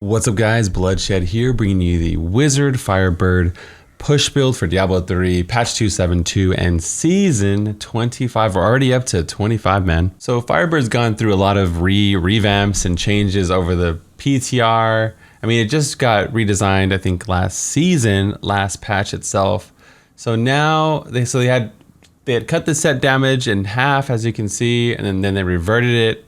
What's up guys, Bloodshed here, bringing you the Wizard Firebird push build for Diablo 3, patch 272 and season 25. We're already up to 25, man. So Firebird's gone through a lot of revamps and changes over the PTR. I mean, it just got redesigned, I think last season, last patch itself. So now they had cut the set damage in half, as you can see, and then they reverted it.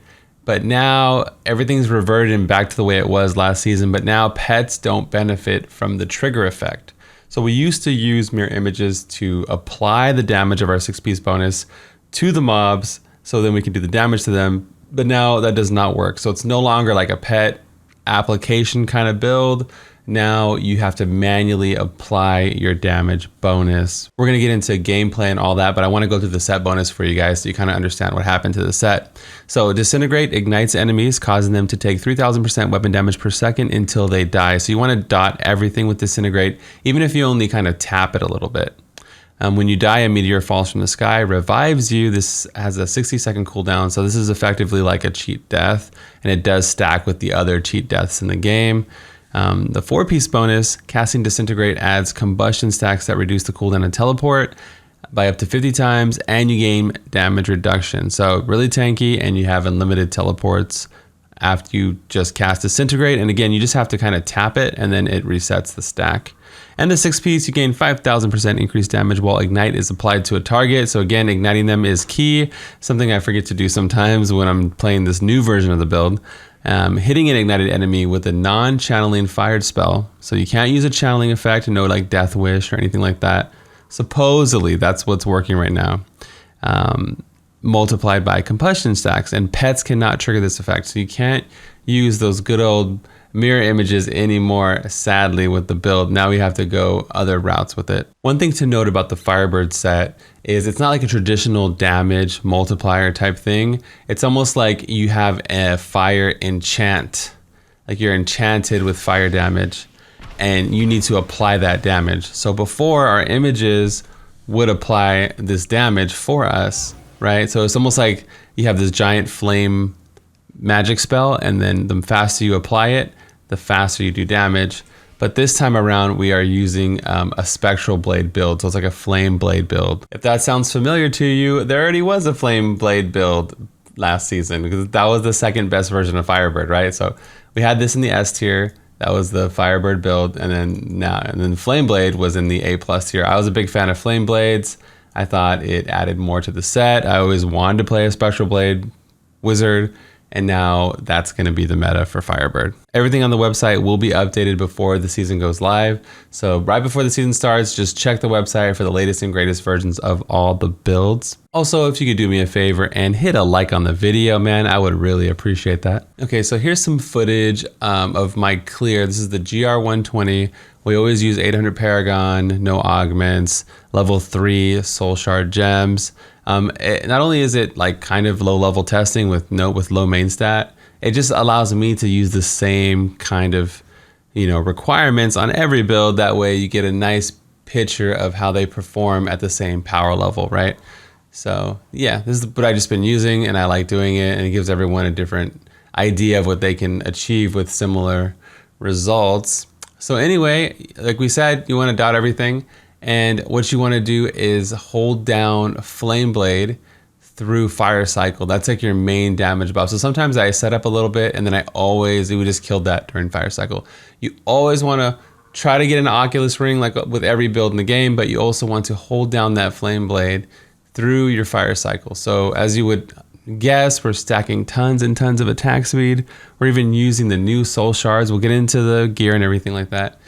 But now everything's reverted and back to the way it was last season, but now pets don't benefit from the trigger effect. So we used to use mirror images to apply the damage of our 6-piece bonus to the mobs, so then we can do the damage to them, but now that does not work. So it's no longer like a pet application kind of build. Now you have to manually apply your damage bonus. We're gonna get into gameplay and all that, but I wanna go through the set bonus for you guys so you kind of understand what happened to the set. So Disintegrate ignites enemies, causing them to take 3000% weapon damage per second until they die. So you wanna dot everything with Disintegrate, even if you only kind of tap it a little bit. When you die, a meteor falls from the sky, revives you. This has a 60-second cooldown, so this is effectively like a cheat death, and it does stack with the other cheat deaths in the game. The 4-piece bonus, casting Disintegrate, adds combustion stacks that reduce the cooldown and teleport by up to 50 times, and you gain damage reduction. So really tanky, and you have unlimited teleports after you just cast Disintegrate. And again, you just have to kind of tap it, and then it resets the stack. And the 6-piece, you gain 5000% increased damage while Ignite is applied to a target. So again, igniting them is key, something I forget to do sometimes when I'm playing this new version of the build. Hitting an ignited enemy with a non-channeling fired spell. So you can't use a channeling effect, no like Death Wish or anything like that. Supposedly, that's what's working right now. Multiplied by combustion stacks, and pets cannot trigger this effect. So you can't use those good old mirror images anymore, sadly, with the build. Now we have to go other routes with it. One thing to note about the Firebird set is it's not like a traditional damage multiplier type thing. It's almost like you have a fire enchant, like you're enchanted with fire damage, and you need to apply that damage. So before, our images would apply this damage for us, right? So it's almost like you have this giant flame magic spell, and then the faster you apply it, the faster you do damage. But this time around, we are using a spectral blade build. So it's like a flame blade build. If that sounds familiar to you, there already was a flame blade build last season, because that was the second best version of Firebird, right? So we had this in the S tier. That was the Firebird build. And then Flame Blade was in the A+ tier. I was a big fan of Flame Blades. I thought it added more to the set. I always wanted to play a spectral blade wizard, and now that's going to be the meta for Firebird. Everything on the website will be updated before the season goes live. So right before the season starts, just check the website for the latest and greatest versions of all the builds. Also, if you could do me a favor and hit a like on the video, man, I would really appreciate that. Okay, so here's some footage of my clear. This is the GR120. We always use 800 Paragon, no augments, level 3 soul shard gems. Not only is it like kind of low level testing with low main stat, it just allows me to use the same kind of, requirements on every build. That way you get a nice picture of how they perform at the same power level, right? So yeah, this is what I've just been using, and I like doing it, and it gives everyone a different idea of what they can achieve with similar results. So anyway, like we said, you want to dot everything. And what you want to do is hold down Flame Blade through Fire Cycle. That's like your main damage buff. So sometimes I set up a little bit, and then it would just kill that during Fire Cycle. You always want to try to get an Oculus Ring like with every build in the game, but you also want to hold down that Flame Blade through your Fire Cycle. So as you would guess, we're stacking tons and tons of attack speed. We're even using the new soul shards. We'll get into the gear and everything like that.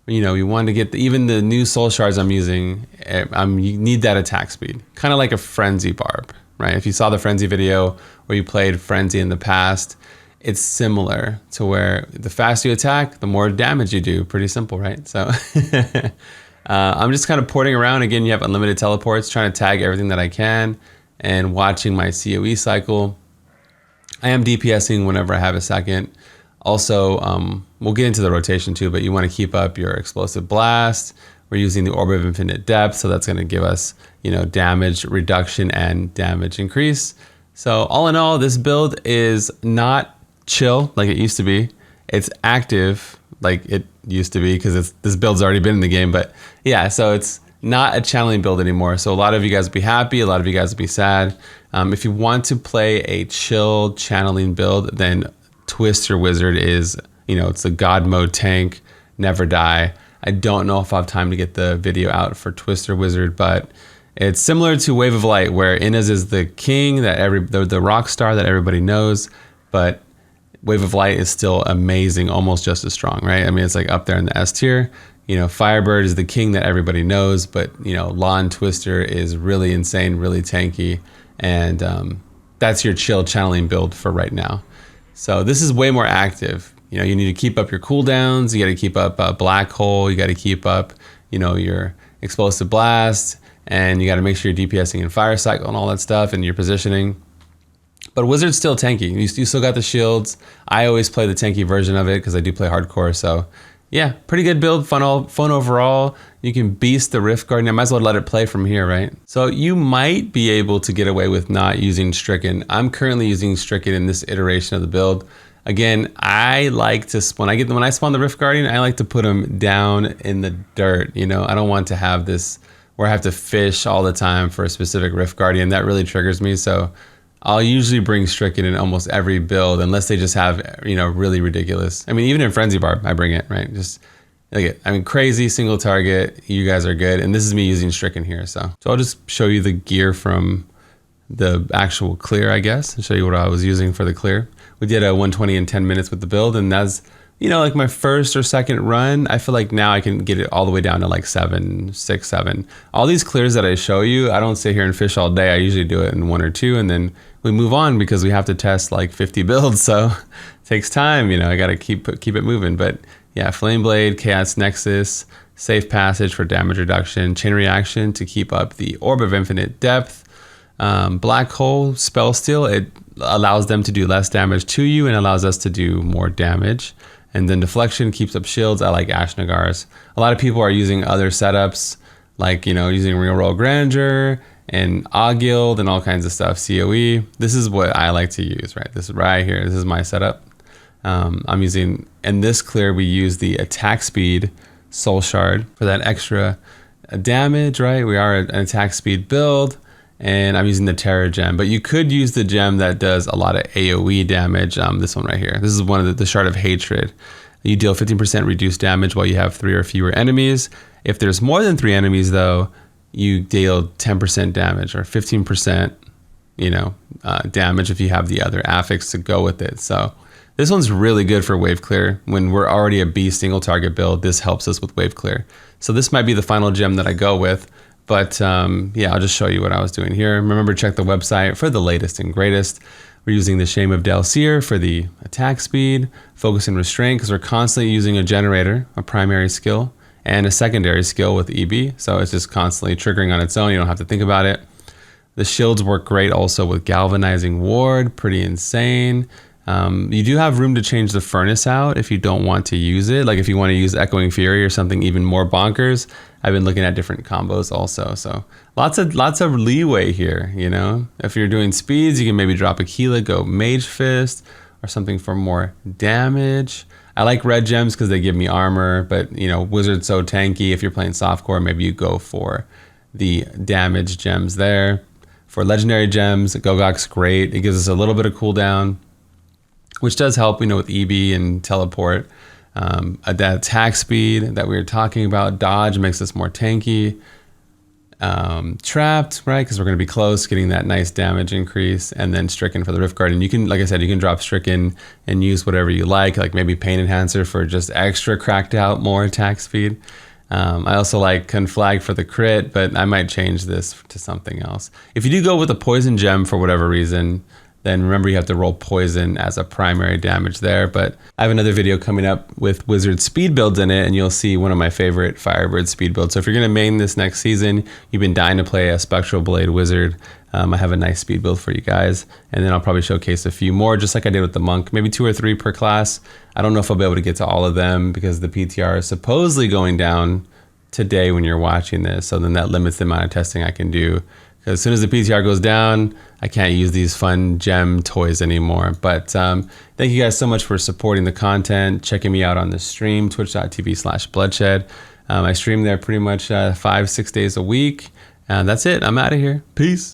You want to get even the new soul shards I'm using, you need that attack speed. Kind of like a frenzy barb, right? If you saw the frenzy video where you played frenzy in the past, it's similar to where the faster you attack, the more damage you do. Pretty simple, right? So I'm just kind of porting around. Again, you have unlimited teleports, trying to tag everything that I can and watching my COE cycle. I am DPSing whenever I have a second. Also, we'll get into the rotation too, but you want to keep up your explosive blast. We're using the Orb of Infinite Depth, so that's going to give us, damage reduction and damage increase. So all in all, this build is not chill like it used to be. It's active like it used to be because this build's already been in the game. But yeah, so it's not a channeling build anymore. So a lot of you guys will be happy, a lot of you guys will be sad. If you want to play a chill channeling build, then Twister Wizard is, it's the God mode tank, never die. I don't know if I'll have time to get the video out for Twister Wizard, but it's similar to Wave of Light, where Inez is the king, the rock star that everybody knows, but Wave of Light is still amazing, almost just as strong, right? I mean, it's like up there in the S tier. Firebird is the king that everybody knows, but Lawn Twister is really insane, really tanky, and that's your chill channeling build for right now. So this is way more active. You need to keep up your cooldowns. You got to keep up Black Hole. You got to keep up, your Explosive Blast, and you got to make sure you're DPSing in Fire Cycle and all that stuff, and your positioning. But Wizard's still tanky. You still got the shields. I always play the tanky version of it because I do play hardcore. So yeah, pretty good build, fun overall. You can beast the Rift Guardian. I might as well let it play from here, right? So you might be able to get away with not using Stricken. I'm currently using Stricken in this iteration of the build. Again, I like to, when I spawn the Rift Guardian, I like to put them down in the dirt. I don't want to have this where I have to fish all the time for a specific Rift Guardian. That really triggers me. So I'll usually bring Stricken in almost every build, unless they just have, really ridiculous. I mean, even in Frenzy Barb, I bring it, right? Just look at, crazy single target. You guys are good. And this is me using Stricken here. So I'll just show you the gear from the actual clear, I guess, and show you what I was using for the clear. We did a 120 in 10 minutes with the build, and that's, like my first or second run. I feel like now I can get it all the way down to like 7, 6, 7. All these clears that I show you, I don't sit here and fish all day. I usually do it in 1 or 2, and then we move on because we have to test like 50 builds. So it takes time, I got to keep it moving. But yeah, Flame Blade, Chaos Nexus, Safe Passage for damage reduction, Chain Reaction to keep up the Orb of Infinite Depth, Black Hole, Spell Steal. It allows them to do less damage to you and allows us to do more damage. And then Deflection keeps up shields. I like Ash Nagars. A lot of people are using other setups, like, using Real Royal Grandeur and Auguild and all kinds of stuff, COE. This is what I like to use, right? This is right here. This is my setup. I'm using, in this clear, we use the attack speed Soul Shard for that extra damage, right? We are an attack speed build. And I'm using the Terror Gem, but you could use the gem that does a lot of AoE damage. This one right here. This is one of the Shard of Hatred. You deal 15% reduced damage while you have 3 or fewer enemies. If there's more than 3 enemies, though, you deal 10% damage or 15%, damage if you have the other affix to go with it. So this one's really good for wave clear. When we're already a B single target build, this helps us with wave clear. So this might be the final gem that I go with. But yeah, I'll just show you what I was doing here. Remember, check the website for the latest and greatest. We're using the Shame of Dalsir for the attack speed, focus and restraint, because we're constantly using a generator, a primary skill, and a secondary skill with EB. So it's just constantly triggering on its own. You don't have to think about it. The shields work great also with Galvanizing Ward, pretty insane. You do have room to change the furnace out if you don't want to use it. Like if you want to use Echoing Fury or something even more bonkers. I've been looking at different combos also. So lots of leeway here, If you're doing speeds, you can maybe drop Aquila, go Mage Fist, or something for more damage. I like red gems because they give me armor, but Wizard's so tanky. If you're playing softcore, maybe you go for the damage gems there. For legendary gems, Gogok's great. It gives us a little bit of cooldown, which does help, with EB and teleport. That attack speed that we were talking about, dodge makes us more tanky. Trapped, right? Because we're going to be close, getting that nice damage increase, and then Stricken for the Rift Guardian. You can, like I said, you can drop Stricken and use whatever you like maybe Pain Enhancer for just extra cracked out more attack speed. I also like Conflag for the crit, but I might change this to something else. If you do go with a poison gem for whatever reason, then remember you have to roll poison as a primary damage there. But I have another video coming up with Wizard speed builds in it, and you'll see one of my favorite Firebird speed builds. So if you're going to main this next season, you've been dying to play a Spectral Blade Wizard, I have a nice speed build for you guys. And then I'll probably showcase a few more, just like I did with the Monk, maybe 2 or 3 per class. I don't know if I'll be able to get to all of them because the PTR is supposedly going down today when you're watching this. So then that limits the amount of testing I can do because as soon as the PTR goes down, I can't use these fun gem toys anymore. But thank you guys so much for supporting the content, checking me out on the stream, twitch.tv/bloodshed. I stream there pretty much 5-6 days a week. And that's it. I'm out of here. Peace.